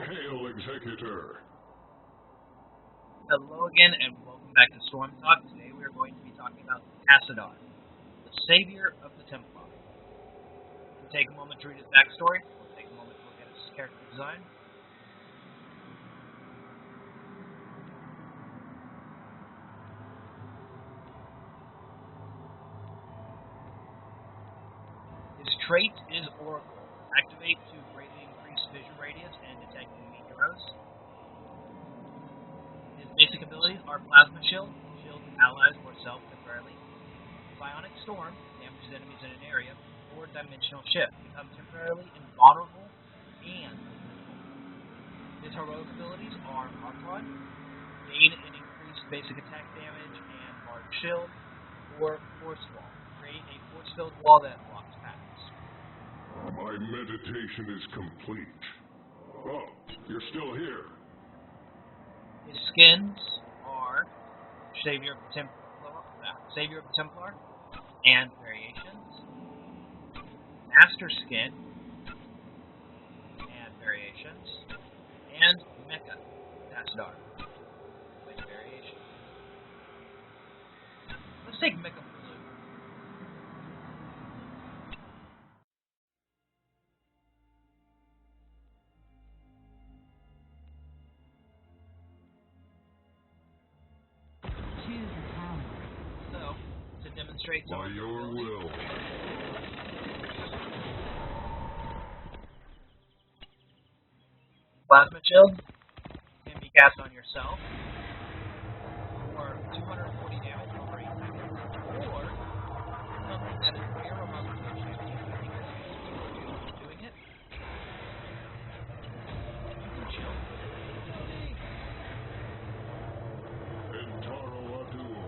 Hail, Executor. Hello again, and welcome back to Storm Talk. Today we are going to be talking about Tassadar, the savior of the Templar. We'll take a moment to read his backstory. We'll take a moment to look at his character design. His trait is Oracle. Activate to greatly increase vision radius and detect enemy heroes. His basic abilities are Plasma Shield, shields allies or self temporarily. Bionic Storm, damages enemies in an area. Or Dimensional Shift, become temporarily invulnerable and his heroic abilities are Archon, gain and increase basic attack damage and large shield, or Force Wall, create a force-filled wall that blocks paths. My meditation is complete. Oh, you're still here. His skins are Savior of the Templar, and variations, Master Skin, and variations, and Mecha, Tassadar, with variations. Let's take Mecha Blue. Choose a talent. So, to demonstrate some By of his your abilities, will. Plasma Shield can be cast on yourself for 240 damage over 8 seconds, or something that is rare among the champions doing it. You can chill. Entaro Adul.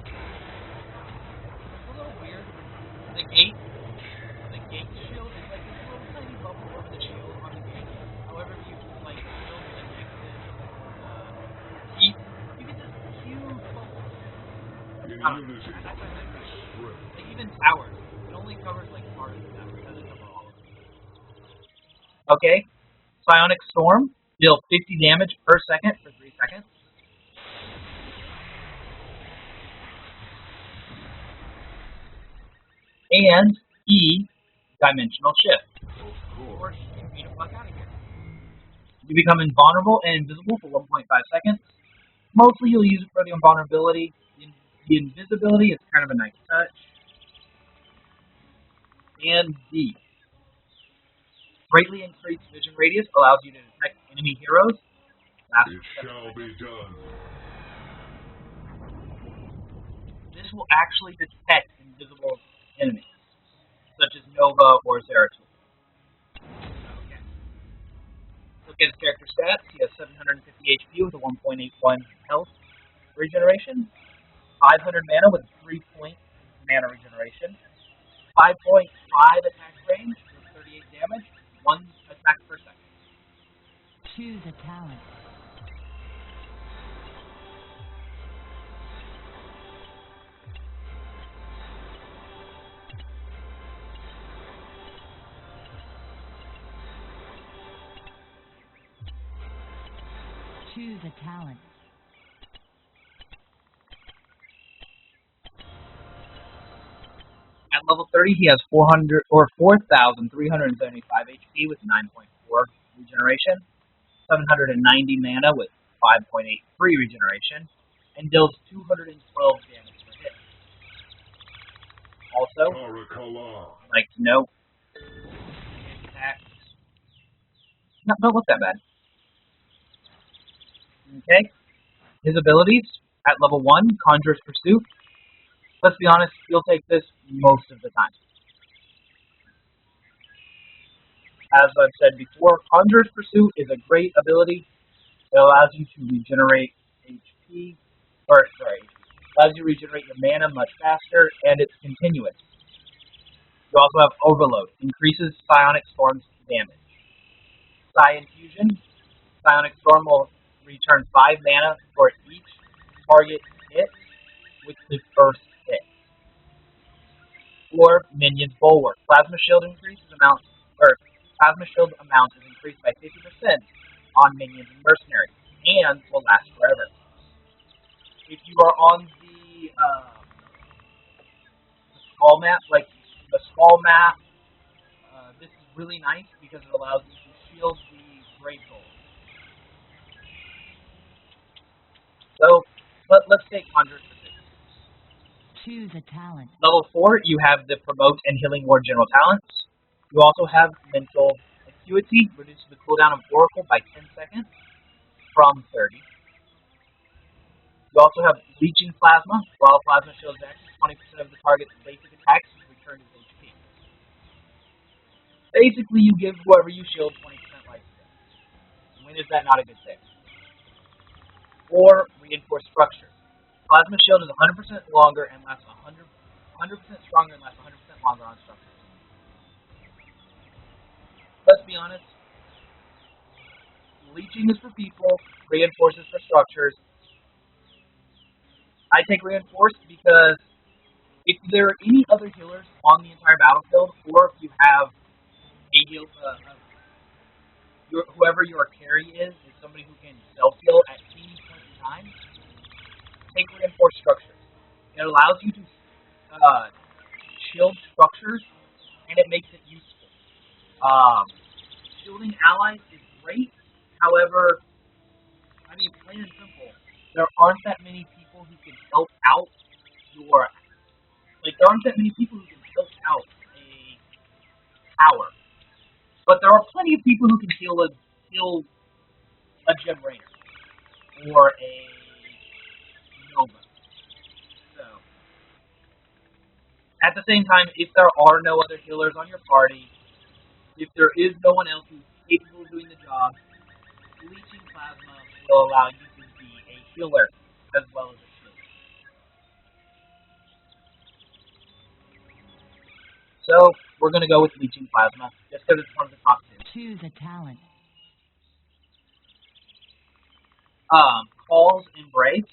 It's a little weird. The gate shield is like this little tiny bubble over the shield on the gate. However, if you like shield and exit heat, you get this huge bubble. In unity. Like even towers, it only covers like part of them. It doesn't cover all of them. Okay, Psionic Storm, deal 50 damage per second for 3 seconds. And E, Dimensional Shift. Of course, you need to fuck out of here. You become invulnerable and invisible for 1.5 seconds. Mostly you'll use it for the invulnerability. The invisibility is kind of a nice touch. And D. Greatly increased vision radius allows you to detect enemy heroes. It shall be done. This will actually detect invisible enemies, such as Nova or Zeratul. Okay. Look at his character stats. He has 750 HP with a 1.81 health regeneration, 500 mana with 3 point mana regeneration, 5.5 attack range with 38 damage, 1 attack per second. Choose a talent. Choose a talent. At level 30, he has 4,375 HP with 9.4 regeneration, 790 mana with 5.83 regeneration, and deals 212 damage per hit. Also, Tarakala. I'd like to note, attacks don't look that bad. Okay, his abilities at level 1, Conjurer's Pursuit. Let's be honest, you'll take this most of the time. As I've said before, Conjurer's Pursuit is a great ability. It allows you to regenerate allows you to regenerate your mana much faster, and it's continuous. You also have Overload, increases Psionic Storm's damage. Psi Infusion, Psionic Storm will return 5 mana for each target hit with the first hit. Or Minion's Bulwark. Plasma Shield amount is increased by 50% on minions and mercenaries, and will last forever. If you are on the skull map, like the skull map, this is really nice because it allows you to shield the great gold. So, let's take Conjurer's Precision. Choose a talent. Level 4, you have the Promote and Healing Ward general talents. You also have Mental Acuity, reduces the cooldown of Oracle by 10 seconds from 30. You also have Leeching Plasma. While Plasma shields active, 20% of the target's basic attacks return to HP. Basically, you give whoever you shield 20% life steal. When is that not a good thing? Or Reinforced Structure. Plasma shield is 100% longer and lasts 100% stronger and lasts 100% longer on structures. Let's be honest. Leeching is for people. Reinforce is for structures. I take Reinforced because if there are any other healers on the entire battlefield, or if you have a heal, whoever your carry is somebody who can self-heal at any point in time, take Reinforced Structures. It allows you to shield structures, and it makes it useful. Shielding allies is great. However, I mean, plain and simple, there aren't that many people who can help out your... there aren't that many people who can help out a tower. But there are plenty of people who can heal a generator or a Nova. So, at the same time, if there are no other healers on your party, if there is no one else who's capable of doing the job, Leeching Plasma will allow you to be a healer as well as a shield. So, we're going to go with Leeching Plasma, just because it's one of the top two. Choose a talent. Call's Embrace.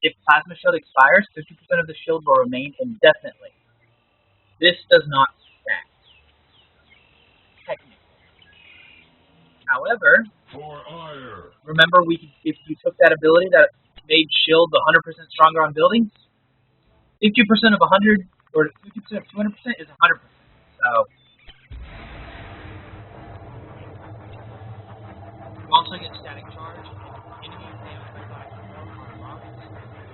If Plasma Shield expires, 50% of the shield will remain indefinitely. This does not stack, technically. However, remember if you took that ability that made shield 100% stronger on buildings, 50% of 100 or 50% of 200% is 100%. So you also get Static Charge. Enemies damaged by Sonic Storm are locked.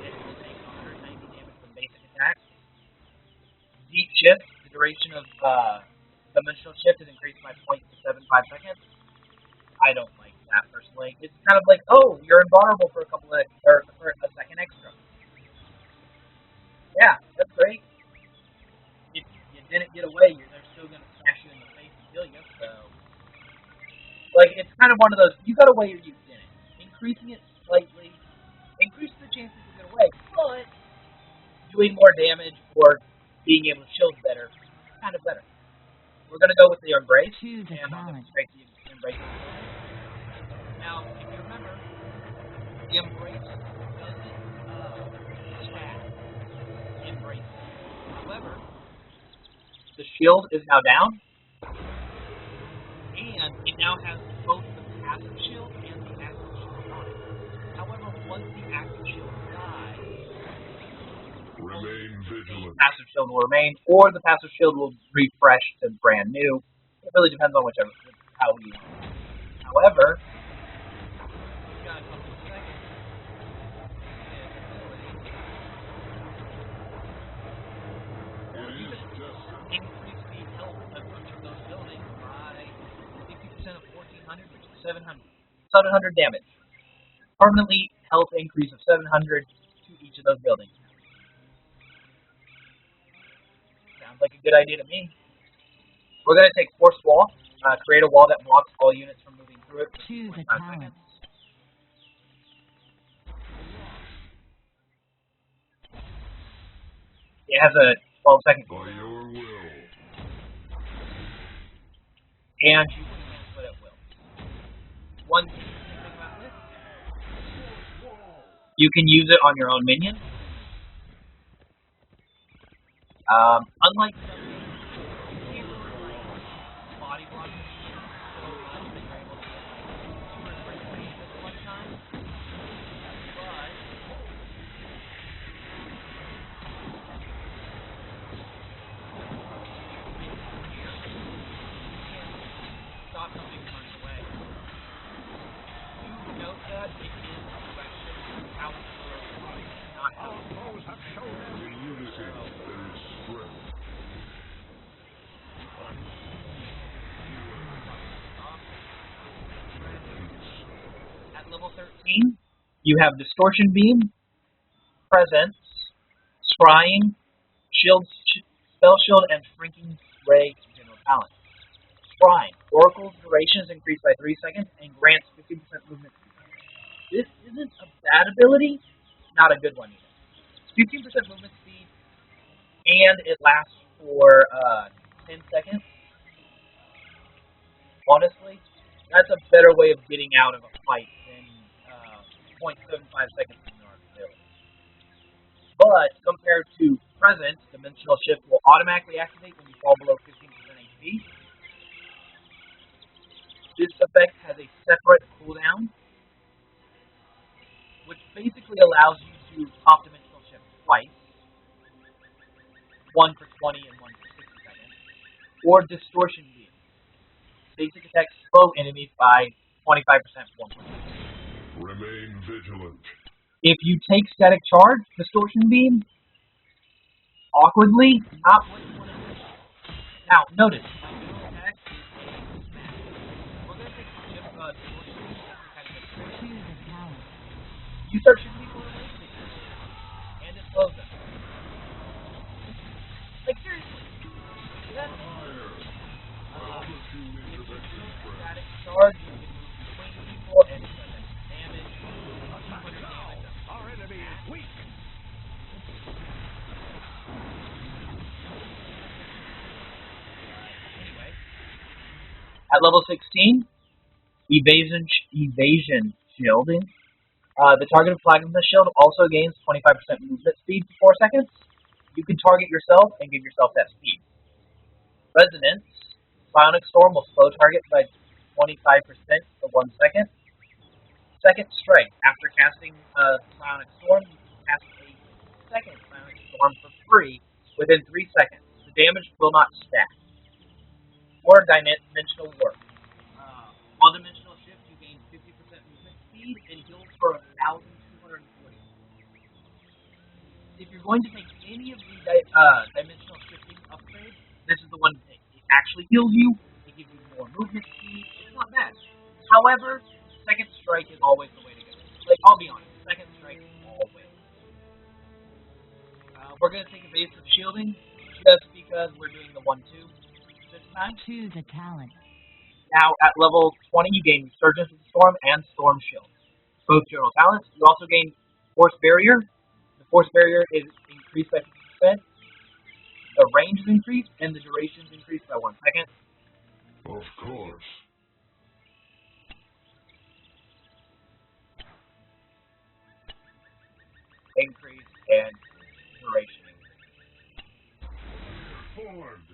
It will take 190 damage from basic attacks. Deep Shift. The duration of Dimensional Shift is increased by 0.75 seconds. I don't like that personally. It's kind of like, oh, you're invulnerable for for a second extra. Yeah, that's great. If you didn't get away, they're still going to smash you in the face and kill you. So, it's kind of one of those, you got away or you didn't. Increasing it slightly increases the chances to get away, but doing more damage or being able to shield better, kind of better. We're going to go with the Embrace, Choose a and I'll talent. demonstrate the Embrace. Now, if you remember, the Embrace doesn't stack Embrace. However, the shield is now down, and it now has both the passive shield and the active shield on it. However, once the active shield dies, Remain vigilant. the passive shield will remain, or the passive shield will refresh to brand new. It really depends on how you want it. However, you got a couple of seconds. Increase the health of each of those buildings by 50% of 1400, which is 700 damage. Permanently health increase of 700 to each of those buildings. Sounds like a good idea to me. We're going to take Force Wall, create a wall that blocks all units from moving through it for Choose a 25 talent. seconds. It has a 12-second By your will. and you can cancel it at will. One thing about this, you can use it on your own minion. Unlike some you can't really body block minions so much that you're able to get 2 or 3 level 13, you have Distortion Beam, Presence, Scrying, Spell Shield, and Shrinking Ray General Talent. Scrying. Oracle's duration is increased by 3 seconds and grants 50% movement speed. This isn't a bad ability, not a good one either. 15% movement speed, and it lasts for 10 seconds. Honestly, that's a better way of getting out of a fight than 0.75 seconds in your ability. But compared to Presence, Dimensional Shift will automatically activate when you fall below 15% HP. This effect has a separate cooldown, which basically allows you to pop Dimensional Shift twice, one for 20 and one for 60 seconds, or Distortion Beam. Basic attacks slow enemies by 25% for 1 point. Remain vigilant. If you take Static Charge, Distortion Beam, awkwardly, not what you want to do. Now, notice, my middle attack is smash. We're going to take Distortion Beam kind of Choose a talent. you start shooting people in the way, and it slows them. Like, seriously. That's static charge, you can move between people and it does damage. 200 damage. Our enemy is weak. Anyway, at level 16, evasion shielding. The targeted flag of the shield also gains 25% movement speed for 4 seconds. You can target yourself and give yourself that speed. Resonance. Bionic Storm will slow targets by 25% for 1 second. Second Strike. After casting Bionic Storm, you can cast a second Bionic Storm for free within 3 seconds. The damage will not stack. Or Dimensional Warp. On Dimensional Shift, you gain 50% movement speed and heals for 1,240. If you're going to take any of the Dimensional Shifting upgrades, this is the one to take. It actually heals you, it gives you more movement speed, it's not bad. However, Second Strike is always the way to go. Like, I'll be honest, Second Strike always. We're going to take Evasive Shielding, just because we're doing the 1-2 this time. Choose a talent. Now, at level 20, you gain Resurgence of the Storm and Storm Shield. Both general talents. You also gain Force Barrier. The Force Barrier is increased by 50%. The range is increased, and the duration is increased by 1 second. Of course. Increase and duration increase. Formed.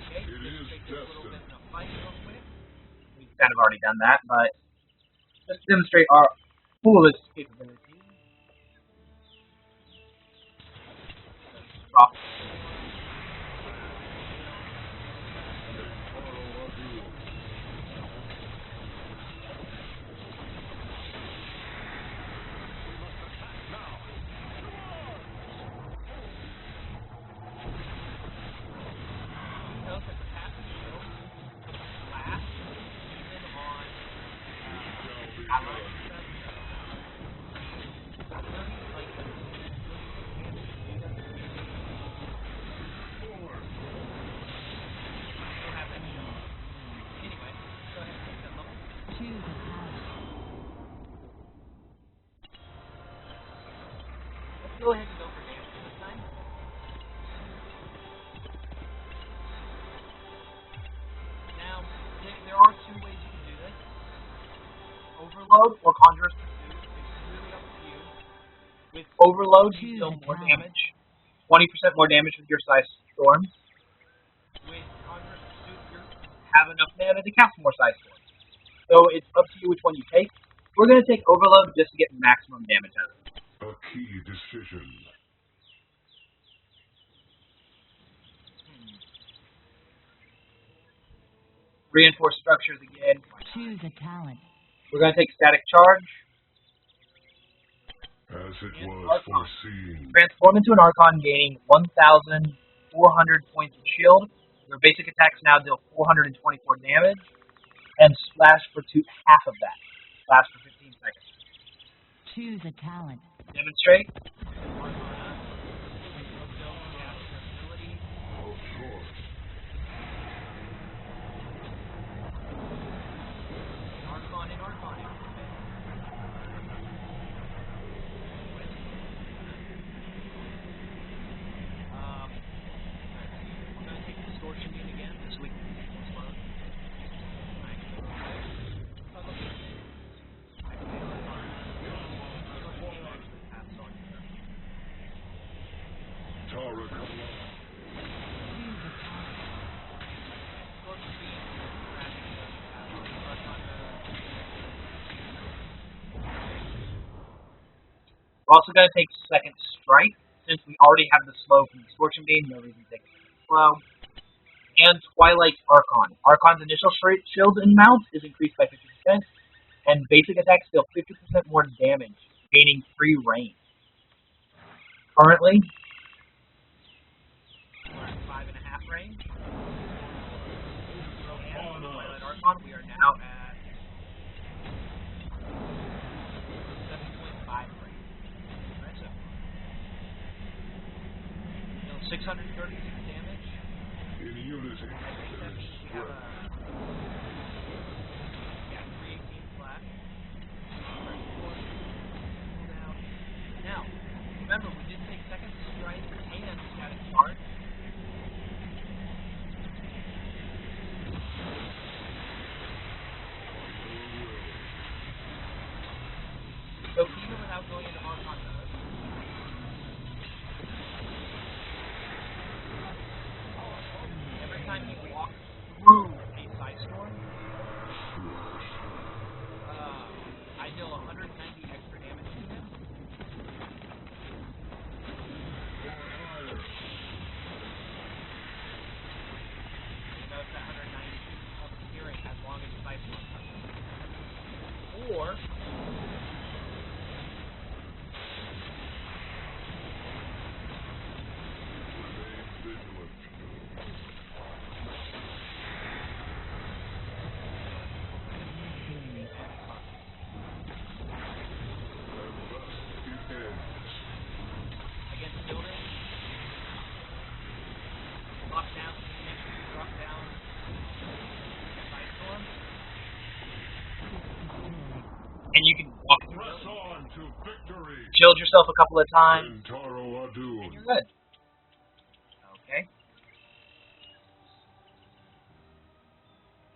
Okay, It is take a little bit destined. of a fight real quick. We've kind of already done that, but let's demonstrate our fullest capabilities. Drop. Note that the passive shield lasts even on allied stuff. Anyway, go ahead and take that level. Choose a talent. Let's go ahead and go for damage this time. Now, there are 2 ways you can do this. Overload or Conjurer's Pursuit. It's really up to you. With Overload, you deal more damage. 20% more damage with your Size Storms. With Conjurer's Pursuit, you have enough mana to cast more Size Storms. So it's up to you which one you take. We're going to take Overload just to get maximum damage out of it. A key decision. Reinforced Structures again. Choose a talent. We're going to take Static Charge. As it And was Archon. foreseen. Transform into an Archon, gaining 1,400 points of shield, Your basic attacks now deal 424 damage, and slash for half of that. Slash for 15 seconds. Choose a talent. Demonstrate. Of course. Archon and Archon. I'm going to take Distortion Beam again, so we can explode. Tara, come on. Choose a talent. We're also going to take Second Strike, since we already have the slow from the Distortion Beam, no reason to take slow. And Twilight Archon. Archon's initial shield and mount is increased by 50%, and basic attacks deal 50% more damage, gaining free range. Currently, we're at 5.5 range. And Twilight Archon, we are now at 7.5 range. 636 damage. In unity, there is We have strength. 318 flat. Now, remember, we did take Second Strike and Static Charge. So even without going into Archon mode, every time you walk through a Psy Storm, I deal 190 extra damage to him. You notice that 190 of hearing as long as the Psy Storm comes. Or Remain vigilant. And thus it ends. against building, lock down, make sure you drop down Psy Storm, and you can walk through Press buildings. on to victory. Shield yourself a couple of times, Taro and Adun. you're good. Okay.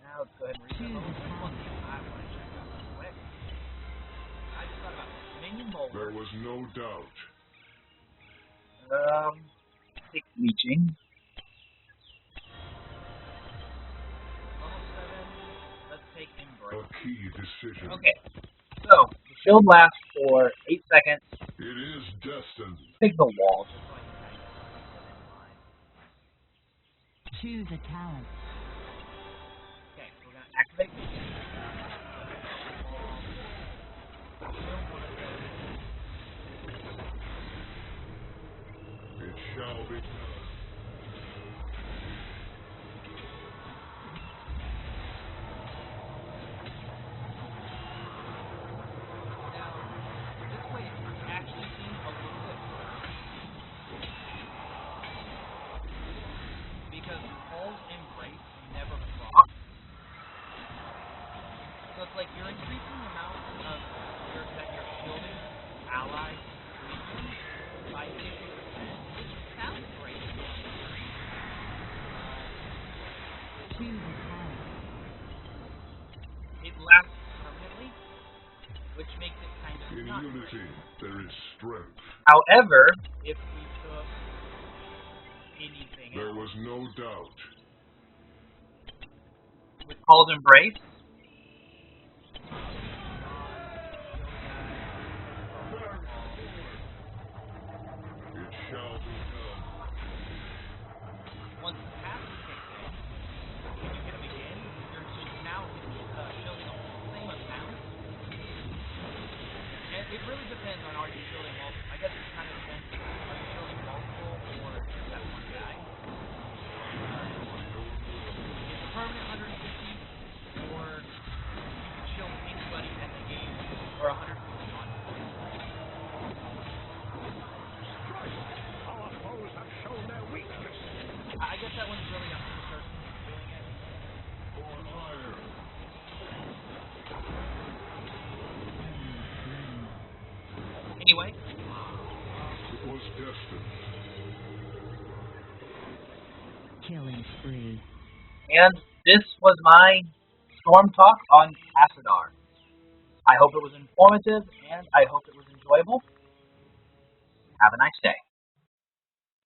Now let's go ahead and read the whole thing. I want to check out real quick. I just thought about this. Minion Boulder. There was no doubt. Take Leeching. Level 7. Let's take A Embrace. key decision. Okay. So, the shield lasts for 8 seconds. It is destined. Take the wall. Just so I can kind of Choose a talent. Okay, we're going to activate. It shall be done. Now, this way it actually seems a little bit better. Because Paul's Embrace never procs. So it's like you're increasing the amount of that you're shielding allies by 50%, which sounds great. Choose a talent. It lasts permanently, which makes it kind of In not unity, great. there is strength. However, if we took anything There else was no doubt. with Paul's Embrace, It shall be done. once the passive kicks in, when you hit him again, you're now shielding the same amount. And it really depends on are you shielding multiple. I guess it kind of depends. Are you shielding multiple or just that one guy? No Anyway, It was destined. Killing spree. and this was my Storm Talk on Tassadar. I hope it was informative, and I hope it was enjoyable. Have a nice day.